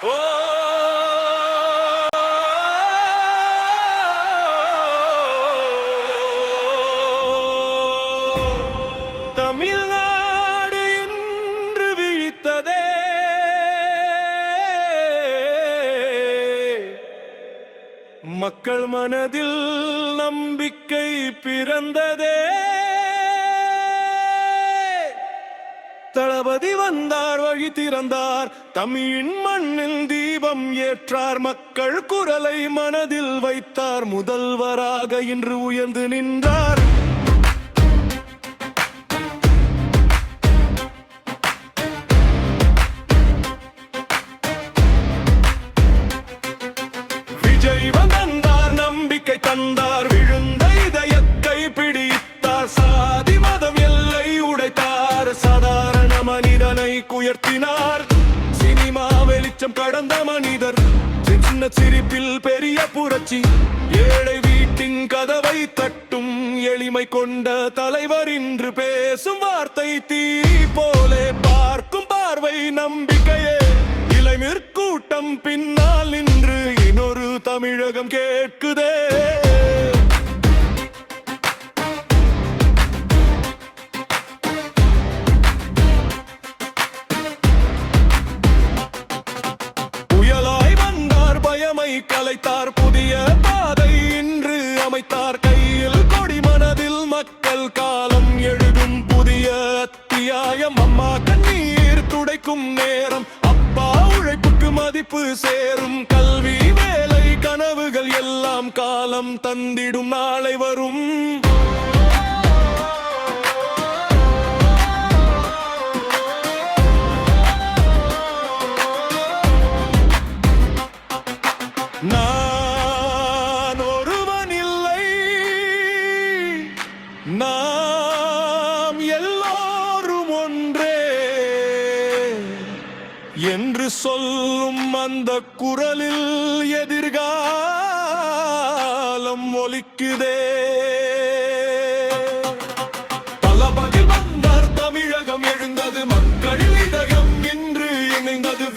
ஓ தமிழ்நாடு என்று விழித்ததே, மக்கள் மனதில் நம்பிக்கை பிறந்ததே. தளபதி வந்தார், வழி திறந்தார், தமிழின் மண்ணில் தீபம் ஏற்றார், மக்கள் குரலை மனதில் வைத்தார், முதல்வராக இன்று உயர்ந்து நின்றார். விஜய் வந்தார், நம்பிக்கை தந்தார், விழுந்த இதயத்தை பிடித்தார், சாதி மதம் எல்லை உடைத்தார், சாதாரண மனிதனை உயர்த்தினார். சினிமா வெளிச்சம் கடந்த மனிதர், சின்ன சிரிப்பில் பெரிய புரட்சி, ஏழை வீட்டின் கதவை தட்டும் எளிமை கொண்ட தலைவர். இன்று பேசும் வார்த்தை தீ போலே, பார்க்கும் பார்வை நம்பிக்கையே. இளைஞர் கூட்டம் பின்னால் நின்று இன்னொரு தமிழகம் கேட்குதே. புயலாய் வந்தார், பயமை கலைத்தார், புதிய பாதை இன்று அமைத்தார், கையில் கொடி, மனதில் மக்கள், காலம் எழுதும் புதிய அத்தியாயம். அம்மா கண்ணீர் துடைக்கும் நேரம், அப்பா உழைப்புக்கு மதிப்பு சேரும், கல்வி வேலை கனவுகள் எல்லாம் காலம் தந்திடும் நாளை வரும். நான் ஒருவன் இல்லை, நாம் எல்லோரும் ஒன்றே என்று சொல்லும் அந்த குரலில் எதிர்காலம் ஒலிக்குதே. தளபதி வந்தார், தமிழகம் எழுந்தது, மக்கள் இதயம் இன்று இணைந்தது.